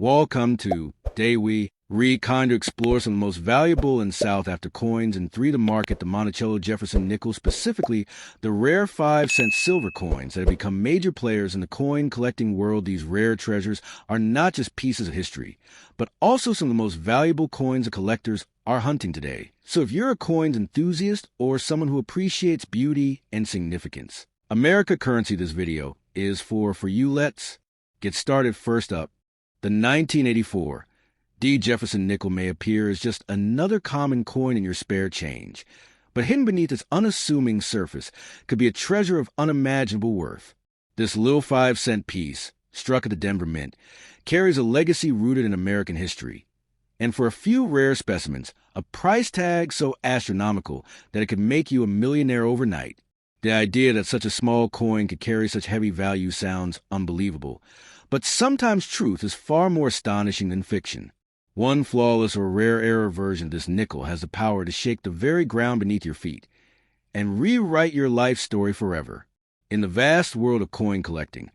Welcome to Day We kind to explore some of the most valuable in South after coins and three to market the Monticello Jefferson Nickels, specifically the rare 5-cent silver coins that have become major players in the coin collecting world. These rare treasures are not just pieces of history, but also some of the most valuable coins that collectors are hunting today. So if you're a coins enthusiast or someone who appreciates beauty and significance, America currency this video is for you. Let's get started. First up, the 1984 D. Jefferson nickel may appear as just another common coin in your spare change, but hidden beneath its unassuming surface could be a treasure of unimaginable worth. This little 5-cent piece, struck at the Denver Mint, carries a legacy rooted in American history, and for a few rare specimens, a price tag so astronomical that it could make you a millionaire overnight. The idea that such a small coin could carry such heavy value sounds unbelievable, but sometimes truth is far more astonishing than fiction. One flawless or rare error version of this nickel has the power to shake the very ground beneath your feet and rewrite your life story forever. In the vast world of coin collecting,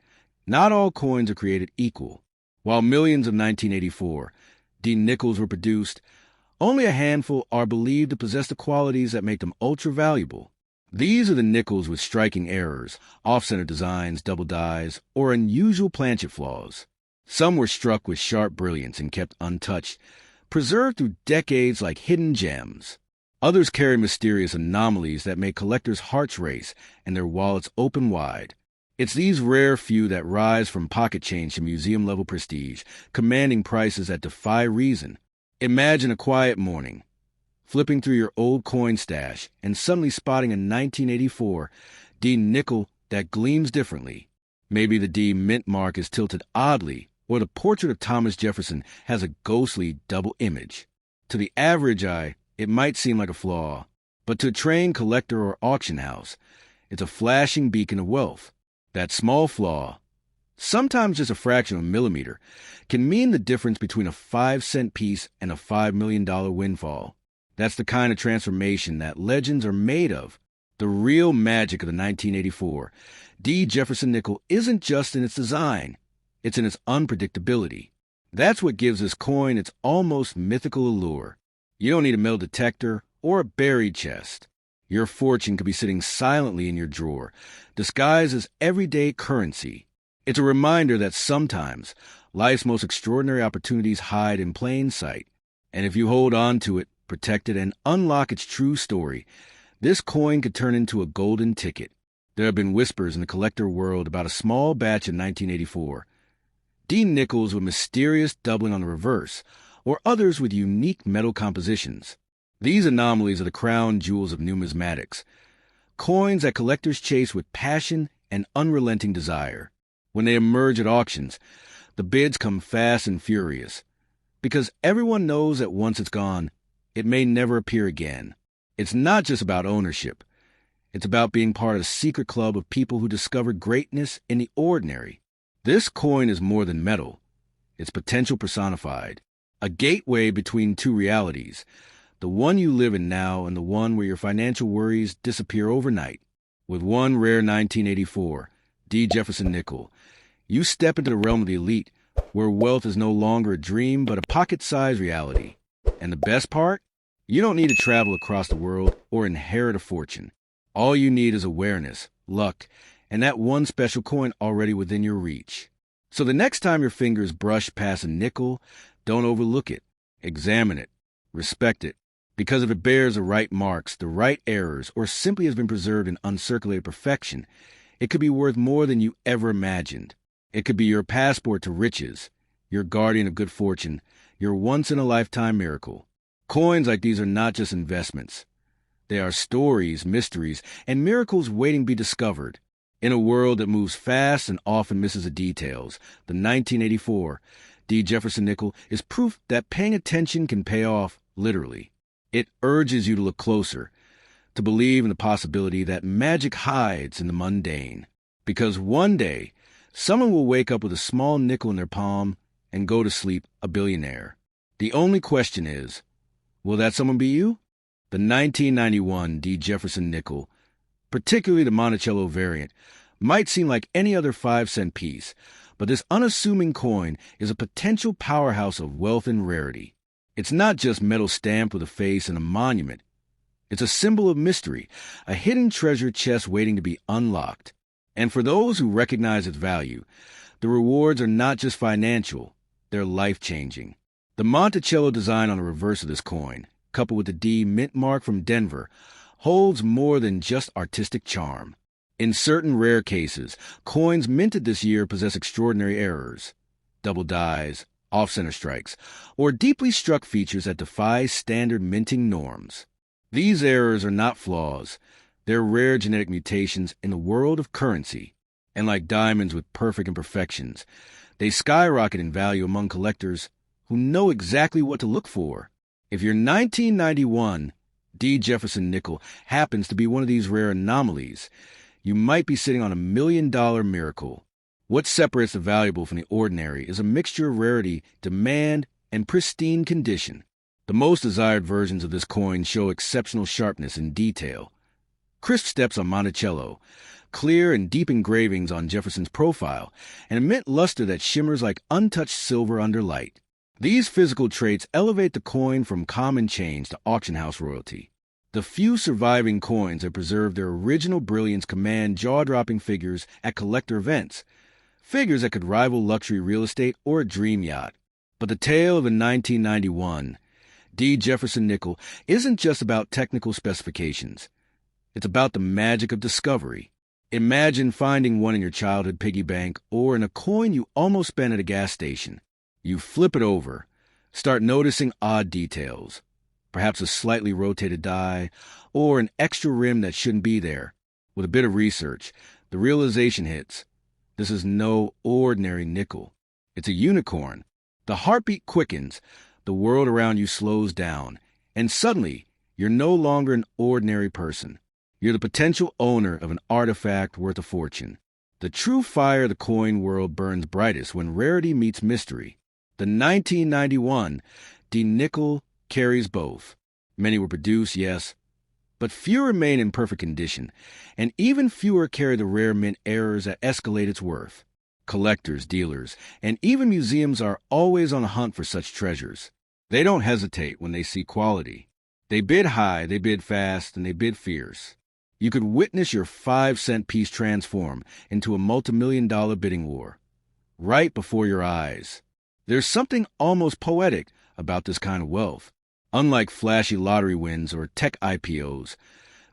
not all coins are created equal. While millions of 1984 D nickels were produced, only a handful are believed to possess the qualities that make them ultra-valuable. These are the nickels with striking errors, off-center designs, double dies, or unusual planchet flaws. Some were struck with sharp brilliance and kept untouched, preserved through decades like hidden gems. Others carry mysterious anomalies that make collectors' hearts race and their wallets open wide. It's these rare few that rise from pocket change to museum-level prestige, commanding prices that defy reason. Imagine a quiet morning, flipping through your old coin stash and suddenly spotting a 1984 D nickel that gleams differently. Maybe the D mint mark is tilted oddly, or the portrait of Thomas Jefferson has a ghostly double image. To the average eye, it might seem like a flaw, but to a trained collector or auction house, it's a flashing beacon of wealth. That small flaw, sometimes just a fraction of a millimeter, can mean the difference between a 5-cent piece and a $5 million windfall. That's the kind of transformation that legends are made of. The real magic of the 1984 D. Jefferson nickel isn't just in its design, it's in its unpredictability. That's what gives this coin its almost mythical allure. You don't need a metal detector or a buried chest. Your fortune could be sitting silently in your drawer, disguised as everyday currency. It's a reminder that sometimes life's most extraordinary opportunities hide in plain sight, and if you hold on to it, protect it, and unlock its true story, this coin could turn into a golden ticket. There have been whispers in the collector world about a small batch in 1984 D nickels with mysterious doubling on the reverse, or others with unique metal compositions. These anomalies are the crown jewels of numismatics, coins that collectors chase with passion and unrelenting desire. When they emerge at auctions, the bids come fast and furious, because everyone knows that once it's gone, it may never appear again. It's not just about ownership. It's about being part of a secret club of people who discover greatness in the ordinary. This coin is more than metal. It's potential personified, a gateway between two realities, the one you live in now and the one where your financial worries disappear overnight. With one rare 1984 D. Jefferson nickel, you step into the realm of the elite, where wealth is no longer a dream but a pocket-sized reality. And the best part? You don't need to travel across the world or inherit a fortune. All you need is awareness, luck, and that one special coin already within your reach. So the next time your fingers brush past a nickel, don't overlook it. Examine it. Respect it. Because if it bears the right marks, the right errors, or simply has been preserved in uncirculated perfection, it could be worth more than you ever imagined. It could be your passport to riches, your guardian of good fortune, your once-in-a-lifetime miracle. Coins like these are not just investments. They are stories, mysteries, and miracles waiting to be discovered. In a world that moves fast and often misses the details, the 1984 D. Jefferson nickel is proof that paying attention can pay off, literally. It urges you to look closer, to believe in the possibility that magic hides in the mundane. Because one day, someone will wake up with a small nickel in their palm and go to sleep a billionaire. The only question is, will that someone be you? The 1991 D. Jefferson nickel, particularly the Monticello variant, might seem like any other 5-cent piece, But this unassuming coin is a potential powerhouse of wealth and rarity. It's not just metal stamped with a face and a monument. It's a symbol of mystery, a hidden treasure chest waiting to be unlocked. And for those who recognize its value, the rewards are not just financial, they're life-changing. The Monticello design on the reverse of this coin, coupled with the D mint mark from Denver, holds more than just artistic charm. In certain rare cases, coins minted this year possess extraordinary errors, double dies, off-center strikes, or deeply struck features that defy standard minting norms. These errors are not flaws. They're rare genetic mutations in the world of currency. And like diamonds with perfect imperfections, they skyrocket in value among collectors who know exactly what to look for. If your 1991 D. Jefferson Nickel happens to be one of these rare anomalies, you might be sitting on $1 million miracle. What separates the valuable from the ordinary is a mixture of rarity, demand, and pristine condition. The most desired versions of this coin show exceptional sharpness and detail. Crisp steps on Monticello, clear and deep engravings on Jefferson's profile, and a mint luster that shimmers like untouched silver under light. These physical traits elevate the coin from common change to auction house royalty. The few surviving coins that preserve their original brilliance command jaw-dropping figures at collector events, figures that could rival luxury real estate or a dream yacht. But the tale of the 1991 D. Jefferson Nickel isn't just about technical specifications. It's about the magic of discovery. Imagine finding one in your childhood piggy bank or in a coin you almost spent at a gas station. You flip it over, start noticing odd details, perhaps a slightly rotated die or an extra rim that shouldn't be there. With a bit of research, the realization hits. This is no ordinary nickel. It's a unicorn. The heartbeat quickens, the world around you slows down, and suddenly, you're no longer an ordinary person. You're the potential owner of an artifact worth a fortune. The true fire of the coin world burns brightest when rarity meets mystery. The 1991 D. Nickel carries both. Many were produced, yes, but few remain in perfect condition, and even fewer carry the rare mint errors that escalate its worth. Collectors, dealers, and even museums are always on a hunt for such treasures. They don't hesitate when they see quality. They bid high, they bid fast, and they bid fierce. You could witness your 5-cent piece transform into a multi-million-dollar bidding war, right before your eyes. There's something almost poetic about this kind of wealth. Unlike flashy lottery wins or tech IPOs,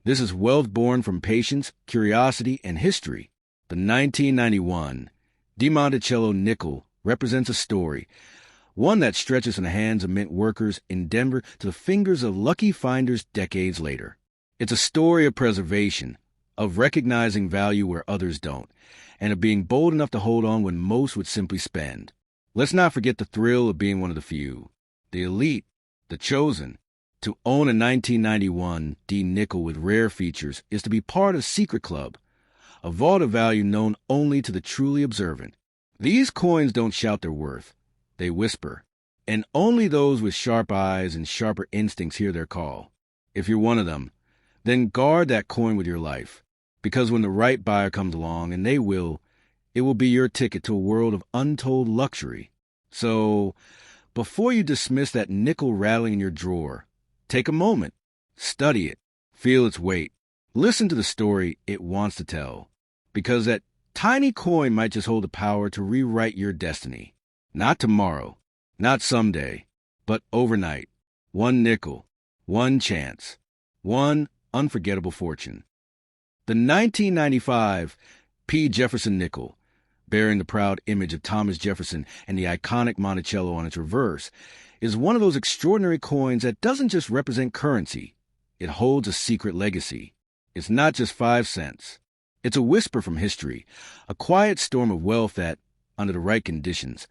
this is wealth born from patience, curiosity, and history. The 1991 D. Monticello Nickel represents a story, one that stretches from the hands of mint workers in Denver to the fingers of lucky finders decades later. It's a story of preservation, of recognizing value where others don't, and of being bold enough to hold on when most would simply spend. Let's not forget the thrill of being one of the few, the elite, the chosen. To own a 1991 D. Nickel with rare features is to be part of a secret club, a vault of value known only to the truly observant. These coins don't shout their worth. They whisper, and only those with sharp eyes and sharper instincts hear their call. If you're one of them, then guard that coin with your life, because when the right buyer comes along, and they will, it will be your ticket to a world of untold luxury. So, before you dismiss that nickel rattling in your drawer, take a moment, study it, feel its weight, listen to the story it wants to tell, because that tiny coin might just hold the power to rewrite your destiny. Not tomorrow, not someday, but overnight. One nickel, one chance, one unforgettable fortune. The 1995 P. Jefferson Nickel, bearing the proud image of Thomas Jefferson and the iconic Monticello on its reverse, is one of those extraordinary coins that doesn't just represent currency. It holds a secret legacy. It's not just 5 cents. It's a whisper from history, a quiet storm of wealth that, under the right conditions,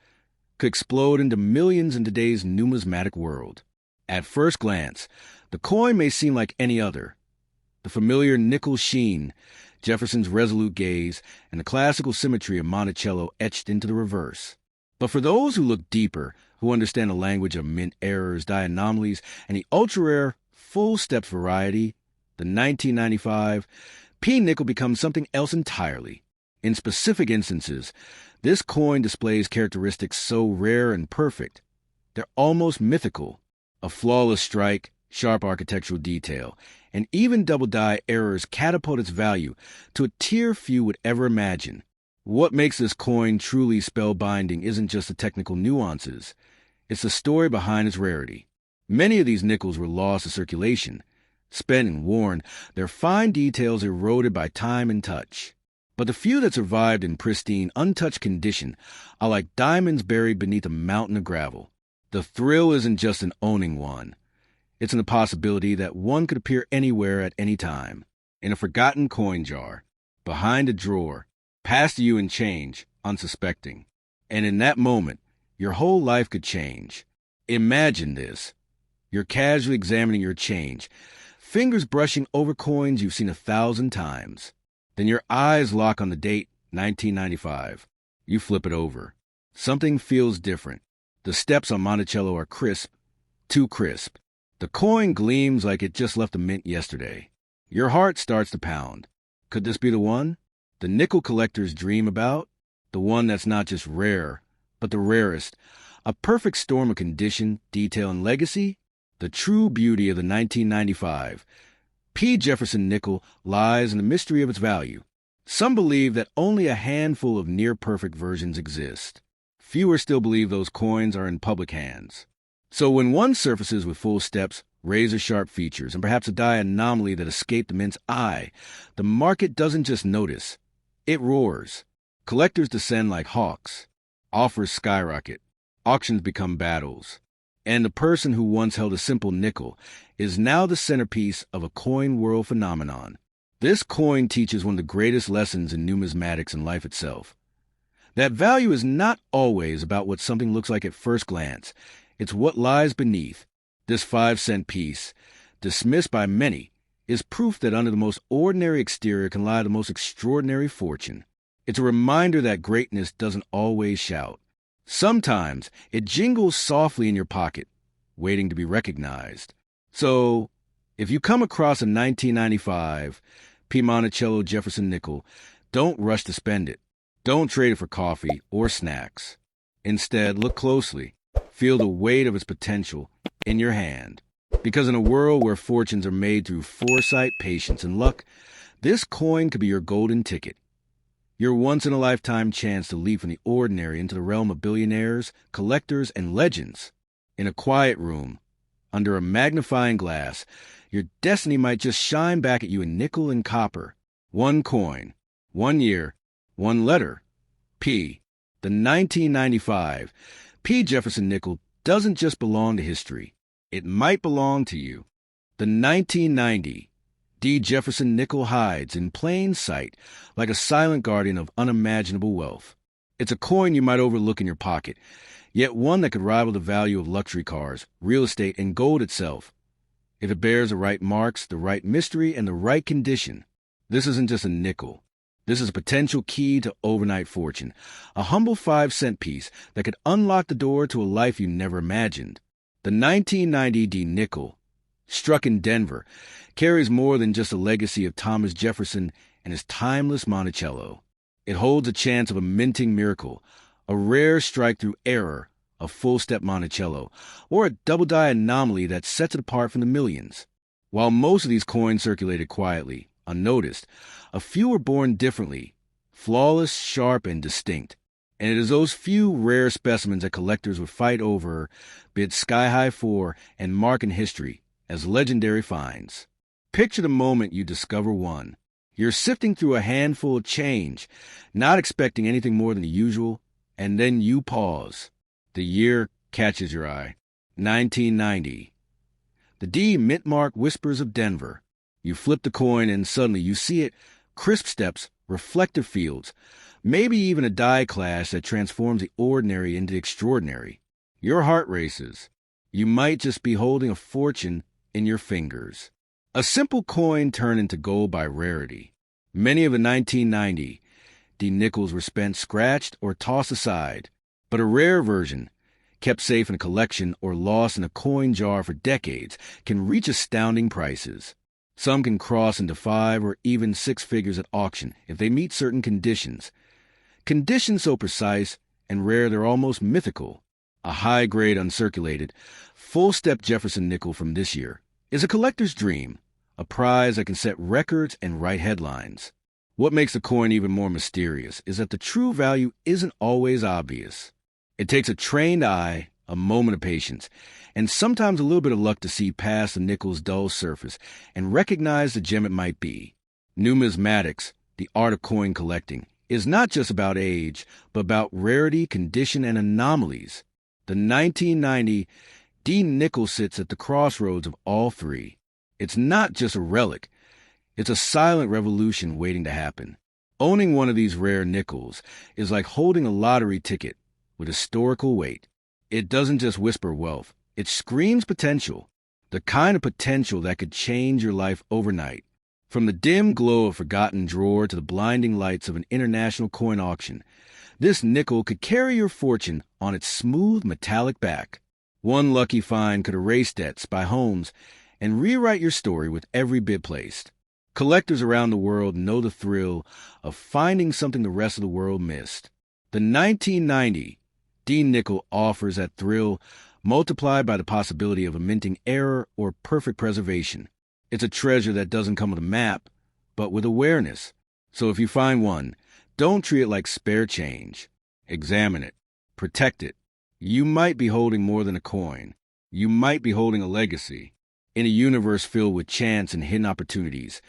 could explode into millions in today's numismatic world. At first glance, the coin may seem like any other. The familiar nickel sheen, Jefferson's resolute gaze, and the classical symmetry of Monticello etched into the reverse. But for those who look deeper, who understand the language of mint errors, die anomalies, and the ultra-rare full-step variety, the 1995 P. Nickel becomes something else entirely. In specific instances, This coin displays characteristics so rare and perfect, they're almost mythical. A flawless strike, sharp architectural detail, and even double-die errors catapult its value to a tier few would ever imagine. What makes this coin truly spellbinding isn't just the technical nuances, it's the story behind its rarity. Many of these nickels were lost to circulation, spent and worn, their fine details eroded by time and touch. But the few that survived in pristine, untouched condition are like diamonds buried beneath a mountain of gravel. The thrill isn't just in owning one. It's in the possibility that one could appear anywhere at any time, in a forgotten coin jar, behind a drawer, passed to you in change, unsuspecting. And in that moment, your whole life could change. Imagine this. You're casually examining your change, fingers brushing over coins you've seen 1,000 times. Then your eyes lock on the date, 1995. You flip it over. Something feels different. The steps on Monticello are crisp, too crisp. The coin gleams like it just left the mint yesterday. Your heart starts to pound. Could this be the one? The nickel collectors dream about? The one that's not just rare, but the rarest. A perfect storm of condition, detail, and legacy? The true beauty of the 1995 P. Jefferson nickel lies in the mystery of its value. Some believe that only a handful of near-perfect versions exist. Fewer still believe those coins are in public hands. So when one surfaces with full steps, razor-sharp features, and perhaps a die anomaly that escaped the mint's eye, the market doesn't just notice. It roars. Collectors descend like hawks. Offers skyrocket. Auctions become battles. And the person who once held a simple nickel is now the centerpiece of a coin world phenomenon. This coin teaches one of the greatest lessons in numismatics and life itself. That value is not always about what something looks like at first glance. It's what lies beneath. This 5-cent piece, dismissed by many, is proof that under the most ordinary exterior can lie the most extraordinary fortune. It's a reminder that greatness doesn't always shout. Sometimes it jingles softly in your pocket, waiting to be recognized. So, if you come across a 1995 P. Monticello Jefferson nickel, don't rush to spend it. Don't trade it for coffee or snacks. Instead, look closely. Feel the weight of its potential in your hand. Because in a world where fortunes are made through foresight, patience, and luck, this coin could be your golden ticket. Your once-in-a-lifetime chance to leap from the ordinary into the realm of billionaires, collectors, and legends. In a quiet room, under a magnifying glass, your destiny might just shine back at you in nickel and copper. One coin, 1 year, 1 letter. P. The 1995 P. Jefferson nickel doesn't just belong to history. It might belong to you. The 1990 D. Jefferson nickel hides in plain sight like a silent guardian of unimaginable wealth. It's a coin you might overlook in your pocket, yet one that could rival the value of luxury cars, real estate, and gold itself. If it bears the right marks, the right mystery, and the right condition, this isn't just a nickel. This is a potential key to overnight fortune, a humble 5-cent piece that could unlock the door to a life you never imagined. The 1990 D. nickel, struck in Denver, carries more than just a legacy of Thomas Jefferson and his timeless Monticello. It holds a chance of a minting miracle, a rare strike through error, a full-step Monticello, or a double-die anomaly that sets it apart from the millions. While most of these coins circulated quietly, unnoticed, a few were born differently, flawless, sharp, and distinct. And it is those few rare specimens that collectors would fight over, bid sky-high for, and mark in history as legendary finds. Picture the moment you discover one. You're sifting through a handful of change, not expecting anything more than the usual, and then you pause. The year catches your eye. 1990. The D mint mark whispers of Denver. You flip the coin and suddenly you see it, crisp steps, reflective fields, maybe even a die clash that transforms the ordinary into the extraordinary. Your heart races. You might just be holding a fortune in your fingers. A simple coin turned into gold by rarity. Many of the 1990 D nickels were spent scratched or tossed aside, but a rare version, kept safe in a collection or lost in a coin jar for decades, can reach astounding prices. Some can cross into 5 or even 6 figures at auction if they meet certain conditions. Conditions so precise and rare they're almost mythical. A high-grade uncirculated, full-step Jefferson nickel from this year is a collector's dream, a prize that can set records and write headlines. What makes the coin even more mysterious is that the true value isn't always obvious. It takes a trained eye, a moment of patience, and sometimes a little bit of luck to see past the nickel's dull surface and recognize the gem it might be. Numismatics, the art of coin collecting, is not just about age, but about rarity, condition, and anomalies. The 1990 D. Nickel sits at the crossroads of all three. It's not just a relic. It's a silent revolution waiting to happen. Owning one of these rare nickels is like holding a lottery ticket with historical weight. It doesn't just whisper wealth. It screams potential, the kind of potential that could change your life overnight. From the dim glow of a forgotten drawer to the blinding lights of an international coin auction, this nickel could carry your fortune on its smooth metallic back. One lucky find could erase debts, buy homes, and rewrite your story with every bid placed. Collectors around the world know the thrill of finding something the rest of the world missed. The 1990 D. Nickel offers that thrill multiplied by the possibility of a minting error or perfect preservation. It's a treasure that doesn't come with a map, but with awareness. So if you find one, don't treat it like spare change. Examine it. Protect it. You might be holding more than a coin. You might be holding a legacy. In a universe filled with chance and hidden opportunities,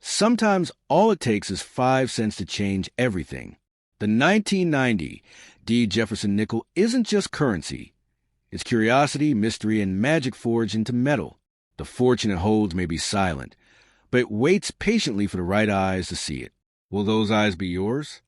sometimes all it takes is 5 cents to change everything. The 1990 D. Jefferson Nickel isn't just currency. It's curiosity, mystery, and magic forged into metal. The fortune it holds may be silent, but it waits patiently for the right eyes to see it. Will those eyes be yours?